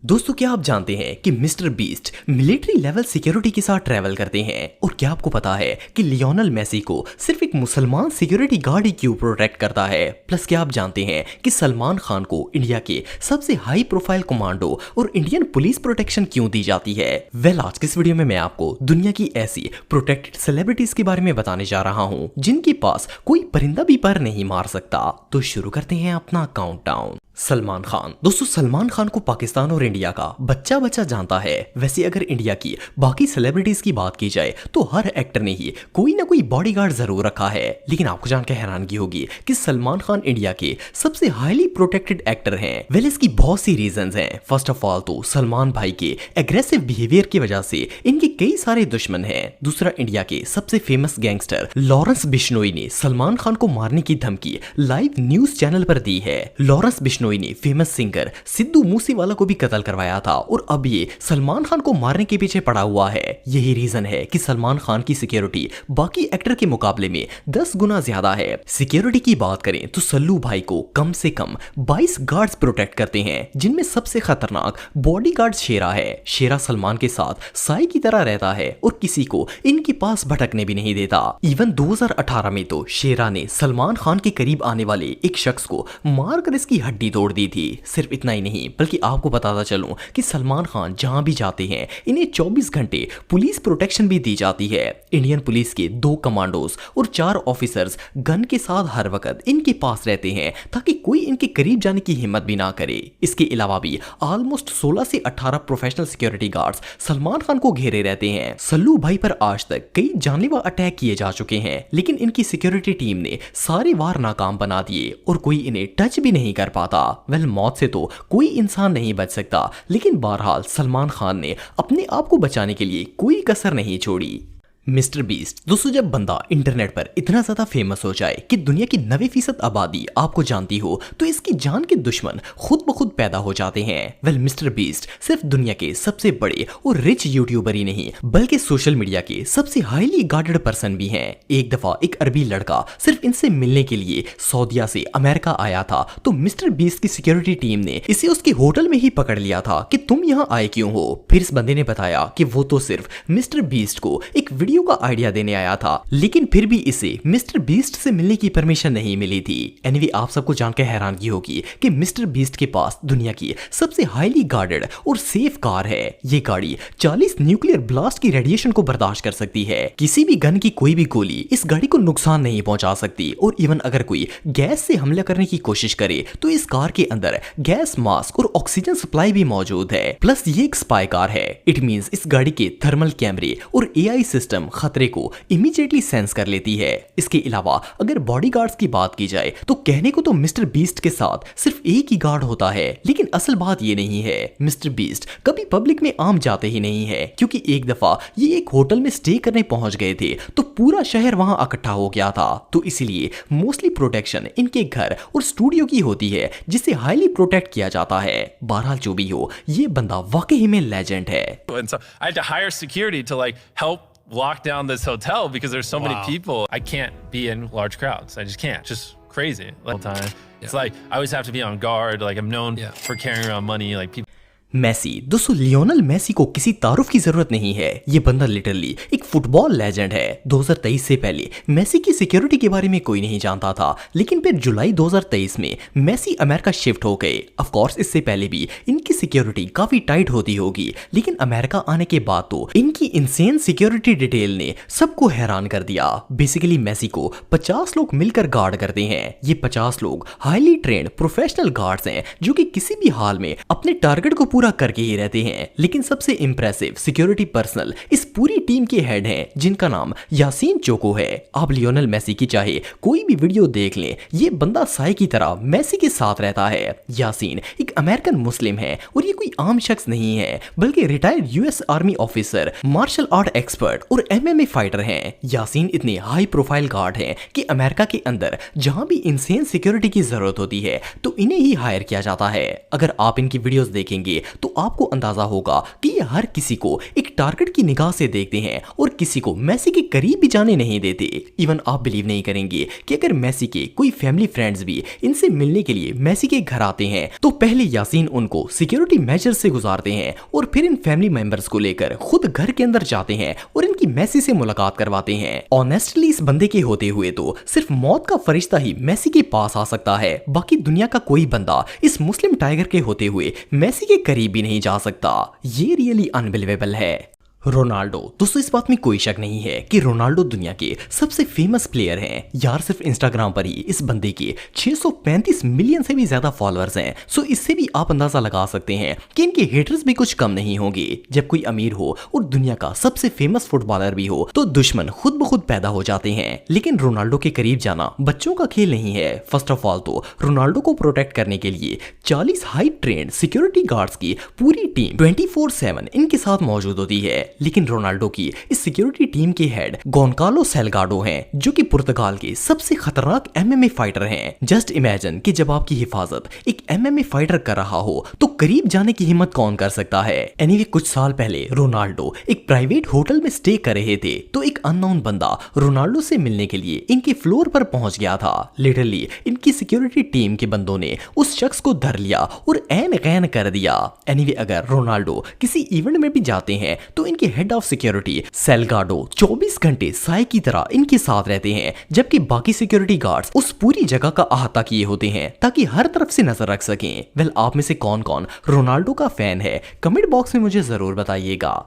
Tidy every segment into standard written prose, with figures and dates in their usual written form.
दोस्तों, क्या आप जानते हैं कि mister beast military level security के साथ ट्रैवल करते हैं? और क्या आपको पता है कि लियोनेल मेसी को सिर्फ एक मुसलमान सिक्योरिटी गार्ड ही क्यों प्रोटेक्ट करता है? प्लस क्या आप जानते हैं कि सलमान खान को इंडिया के सबसे हाई प्रोफाइल कमांडो और इंडियन पुलिस प्रोटेक्शन क्यों दी जाती है? आज के इस वीडियो में मैं आपको दुनिया की ऐसी प्रोटेक्टेड सेलिब्रिटीज के बारे में बताने जा रहा हूँ जिनके पास कोई परिंदा भी पर नहीं मार सकता। तो शुरू करते हैं अपना काउंटडाउन। सलमान खान। दोस्तों, सलमान खान को पाकिस्तान और इंडिया का बच्चा बच्चा जानता है। वैसे अगर इंडिया की बाकी सेलिब्रिटीज की बात की जाए तो हर एक्टर ने ही कोई ना कोई बॉडीगार्ड जरूर रखा है, लेकिन आपको जानकर हैरानगी होगी कि सलमान खान इंडिया के सबसे हाईली प्रोटेक्टेड एक्टर हैं। वेल, इसकी बहुत सी रीजंस हैं। फर्स्ट ऑफ ऑल तो सलमान भाई के एग्रेसिव बिहेवियर की वजह से इनके कई सारे दुश्मन हैं। दूसरा, इंडिया के सबसे फेमस गैंगस्टर लॉरेंस बिश्नोई ने सलमान खान को मारने की धमकी लाइव न्यूज चैनल पर दी है। लॉरेंस बिश्नोई ने फेमस सिंगर सिद्धू मूसेवाला को भी कत्ल करवाया था और अब ये सलमान खान को मारने के पीछे पड़ा हुआ है। यही रीजन है कि सलमान खान की सिक्योरिटी बाकी एक्टर के मुकाबले में 10 गुना ज्यादा है। सिक्योरिटी की बात करें तो सल्लू भाई को कम से कम 22 गार्ड्स प्रोटेक्ट करते हैं, जिनमें सबसे खतरनाक बॉडीगार्ड शेरा है। शेरा सलमान के साथ साई की तरह रहता है और किसी को इनके पास भटकने भी नहीं देता। इवन 2018 में तो शेरा ने सलमान खान के करीब आने वाले एक शख्स को मारकर इसकी हड्डी तोड़ दी थी। सिर्फ इतना ही नहीं, बल्कि आपको बताता चलूं कि सलमान खान जहां भी जाते हैं इन्हें 24 घंटे पुलिस प्रोटेक्शन भी दी जाती है। इंडियन पुलिस के 2 कमांडोज और 4 ऑफिसर्स गन के साथ हर वक्त इनके पास रहते हैं ताकि कोई इनके करीब जाने की हिम्मत भी ना करे। इसके अलावा भी ऑलमोस्ट 16 से 18 professional security guards Salman Khan को घेरे रहते हैं। सल्लू भाई पर आज तक कई जानलेवा अटैक किए जा चुके हैं, लेकिन इनकी सिक्योरिटी टीम ने सारे वार नाकाम बना दिए और कोई इन्हें टच भी नहीं कर पाता। वेल, मौत से तो कोई इंसान नहीं बच सकता, लेकिन बहरहाल सलमान खान ने अपने आप को बचाने के लिए कोई कसर नहीं छोड़ी। Mister beast. दोस्तों, जब बंदा इंटरनेट पर इतना ज्यादा फेमस हो जाए कि दुनिया की 90% आबादी आपको जानती हो, तो इसकी जान के दुश्मन खुद ब खुद पैदा हो जाते हैं। वेल, मिस्टर बीस्ट सिर्फ दुनिया के सबसे बड़े और रिच यूट्यूबर ही नहीं, बल्कि सोशल मीडिया के सबसे हाईली गार्डेड पर्सन भी हैं। एक दफा एक अरबी लड़का सिर्फ इनसे मिलने के लिए सऊदीया से अमेरिका आया था, तो मिस्टर बीस्ट की सिक्योरिटी टीम ने इसे उसके होटल में ही पकड़ लिया था कि तुम यहाँ आए क्यों हो। फिर इस बंदे ने बताया कि वो तो सिर्फ मिस्टर बीस्ट को एक वीडियो का आइडिया देने आया था, लेकिन फिर भी इसे मिस्टर बीस्ट से मिलने की परमिशन नहीं मिली थी। एनीवे, आप सबको जानकर हैरानगी होगी कि मिस्टर बीस्ट के पास दुनिया की सबसे हाईली गार्डेड और सेफ कार है। ये गाड़ी 40 न्यूक्लियर ब्लास्ट की रेडिएशन को बर्दाश्त कर सकती है। किसी भी गन की कोई भी गोली इस गाड़ी को नुकसान नहीं पहुंचा सकती, और इवन अगर कोई गैस से हमला करने की कोशिश करे तो इस कार के अंदर गैस मास्क और ऑक्सीजन सप्लाई भी मौजूद है। प्लस ये एक स्पाई कार है। इट मींस इस गाड़ी के थर्मल कैमरे और एआई सिस्टम खतरे को इमीडिएटली सेंस कर लेती है। इसके अलावा अगर बॉडीगार्ड्स की बात की जाए तो कहने को तो मिस्टर बीस्ट के साथ सिर्फ एक ही गार्ड होता है, लेकिन असल बात ये नहीं है। मिस्टर बीस्ट कभी पब्लिक में आम जाते ही नहीं है, क्योंकि एक दफा ये एक होटल में स्टे करने पहुंच गए थे तो पूरा शहर वहां इकट्ठा हो गया था, तो इसलिए मोस्टली प्रोटेक्शन इनके घर और स्टूडियो की होती है, जिसे हाईली प्रोटेक्ट किया जाता है। बहरहाल जो भी हो, ये बंदा वाकई में लेजेंड है। And so I had to hire security to help lock down this hotel because there's so many people. I can't be in large crowds. I just can't. Just crazy all the time. It's I always have to be on guard. I'm known for carrying around money. People. Messi. दोस्तों, Lionel Messi को किसी तारुफ की जरूरत नहीं है। ये बंदा लिटरली एक फुटबॉल लेजेंड है। 2023 से पहले मेसी की सिक्योरिटी के बारे में कोई नहीं जानता था, लेकिन फिर जुलाई 2023 में मेसी अमेरिका शिफ्ट हो गए। ऑफ कोर्स इससे पहले भी इनकी सिक्योरिटी काफी टाइट होती होगी, लेकिन अमेरिका आने के बाद तो इनकी इंसेन सिक्योरिटी डिटेल ने सबको हैरान कर दिया। बेसिकली मेसी को 50 लोग मिलकर गार्ड करते हैं। ये 50 लोग हाईली ट्रेंड प्रोफेशनल गार्ड्स हैं, जो कि किसी भी हाल में अपने टारगेट को पूरा करके ही रहते हैं। लेकिन सबसे इंप्रेसिव सिक्योरिटी पर्सनल इस पूरी टीम के हेड हैं, जिनका नाम यासीन चोको है। आप लियोनेल मेसी की चाहे कोई भी वीडियो देख लें, ये बंदा साई की तरह मेसी के साथ रहता है। यासीन एक अमेरिकन मुस्लिम है और ये कोई आम शख्स नहीं है, बल्कि retired US army officer, martial art expert और एमएमए फाइटर हैं। यासीन इतने हाई प्रोफाइल गार्ड हैं कि अमेरिका के अंदर जहां भी इंसेन सिक्योरिटी की जरूरत होती है तो इन्हें ही हायर किया जाता है। अगर आप इनकी वीडियोस देखेंगे तो आपको अंदाजा होगा कि ये हर किसी को एक टारगेट की निगाह से देखते हैं और किसी को मेसी के करीब भी जाने नहीं देते। इवन आप बिलीव नहीं करेंगे कि अगर मेसी के कोई फैमिली फ्रेंड्स भी इनसे मिलने के लिए मेसी के घर आते हैं तो पहले यासीन उनको सिक्योरिटी मेजर से गुजारते हैं और फिर इन फैमिली मेंबर्स को लेकर खुद घर के अंदर जाते हैं और इनकी मेसी से मुलाकात करवाते हैं। ऑनेस्टली इस बंदे के होते हुए तो सिर्फ मौत का फरिश्ता ही मेसी के पास आ सकता है, बाकी दुनिया का कोई बंदा इस मुस्लिम टाइगर के होते हुए मेसी के करीब भी नहीं जा सकता। ये रियली अनबिलीवेबल है। रोनाल्डो, दोस्तों इस बात में कोई शक नहीं है कि रोनाल्डो दुनिया के सबसे फेमस प्लेयर हैं यार। सिर्फ इंस्टाग्राम पर ही इस बंदे के 635 मिलियन से भी ज्यादा फॉलोअर्स हैं। सो इससे भी आप अंदाजा लगा सकते हैं कि इनके हेटर्स भी कुछ कम नहीं होंगे। जब कोई अमीर हो और दुनिया का सबसे फेमस फुटबॉलर भी हो तो दुश्मन खुद ब खुद पैदा हो जाते हैं। लेकिन रोनाल्डो के करीब जाना बच्चों का खेल नहीं है। फर्स्ट ऑफ ऑल तो रोनाल्डो को प्रोटेक्ट करने के लिए 40 हाई ट्रेंड सिक्योरिटी गार्ड्स की पूरी टीम 24/7 इनके साथ मौजूद होती है। लेकिन रोनाल्डो की इस सिक्योरिटी टीम के हेड गोनकालो सेल्गाडो हैं, जो कि पुर्तगाल के सबसे खतरनाक एमएमए फाइटर हैं। जस्ट इमेजिन कि जब आपकी हिफाजत एक एमएमए फाइटर कर रहा हो तो करीब जाने की हिम्मत कौन कर सकता है। एनीवे कुछ साल पहले रोनाल्डो एक प्राइवेट होटल में स्टे कर रहे थे तो एक अननोन बंदा रोनाल्डो से मिलने के लिए इनके फ्लोर पर पहुंच गया था। लिटरली इनकी सिक्योरिटी टीम के बंदों ने उस शख्स को धर लिया और ऐन गैन कर दिया। एनीवे अगर रोनाल्डो किसी इवेंट में भी जाते हैं तो इनके हेड ऑफ सिक्योरिटी सेल्गाडो 24 घंटे साय की तरह इनके साथ रहते हैं, जबकि बाकी सिक्योरिटी गार्ड्स उस पूरी जगह का अहाता किए होते हैं ताकि हर तरफ से नजर रख सकें। वेल आप में से कौन कौन रोनाल्डो का फैन है कमेंट बॉक्स में मुझे जरूर बताइएगा।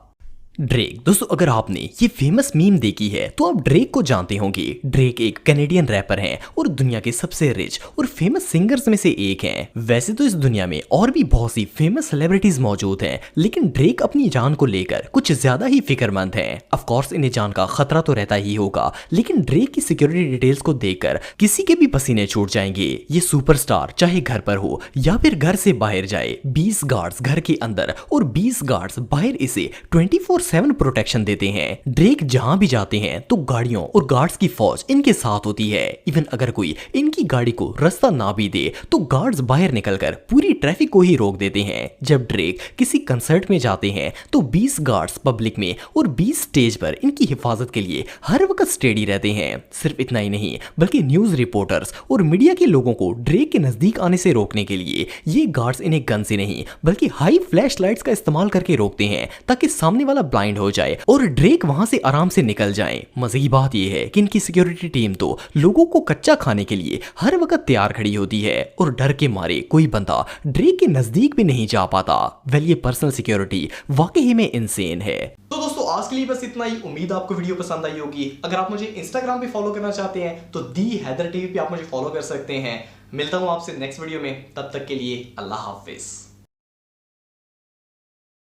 ड्रेक, दोस्तों अगर आपने ये फेमस मीम देखी है तो आप ड्रेक को जानते होंगे। ड्रेक एक कैनेडियन रैपर हैं और दुनिया के सबसे रिच और फेमस सिंगर्स में से एक हैं। वैसे तो इस दुनिया में और भी बहुत सी फेमस सेलिब्रिटीज मौजूद हैं, लेकिन ड्रेक अपनी जान को लेकर कुछ ज्यादा ही फिक्रमंद हैं। ऑफ कोर्स इन्हें जान का खतरा तो रहता ही होगा, लेकिन ड्रेक की सिक्योरिटी डिटेल्स को देखकर किसी के भी पसीने छूट जाएंगे। ये सुपरस्टार चाहे घर पर हो या फिर घर से बाहर जाए, 20 गार्ड्स घर के अंदर और 20 गार्ड्स बाहर इसे 24/7 प्रोटेक्शन देते हैं। ड्रेक जहां भी जाते हैं तो गाड़ियों और गार्ड्स की फौज इनके साथ होती है। इवन अगर कोई इनकी गाड़ी को रास्ता ना भी दे तो गार्ड्स बाहर निकलकर पूरी ट्रैफिक को ही रोक देते हैं। जब ड्रेक किसी कंसर्ट में जाते हैं तो 20 गार्ड्स पब्लिक में और 20 स्टेज पर इनकी हिफाजत के लिए हर वक्त स्टेडी रहते हैं। सिर्फ इतना ही नहीं बल्कि न्यूज रिपोर्टर्स और मीडिया के लोगों को ड्रेक के नजदीक आने से रोकने के लिए ये गार्ड्स इन्हें गन से नहीं बल्कि हाई फ्लैश लाइट्स का इस्तेमाल करके रोकते हैं ताकि सामने वाला ब्लाइंड हो जाए और ड्रेक वहां से आराम से निकल जाए। मजे की बात यह है कि इनकी सिक्योरिटी टीम तो लोगों को कच्चा खाने के लिए हर वक्त तैयार खड़ी होती है और डर के मारे कोई बंदा ड्रेक के नजदीक भी नहीं जा पाता। वेल ये पर्सनल सिक्योरिटी वाकई में इंसेन है। तो दोस्तों आज के लिए बस इतना ही। उम्मीद आपको वीडियो पसंद आई होगी। अगर आप मुझे इंस्टाग्राम पे फॉलो करना चाहते हैं तो दी हैदर टीवी पे आप मुझे फॉलो कर सकते हैं। मिलता हूं आपसे नेक्स्ट वीडियो में, तब तक के लिए अल्लाह हाफिज।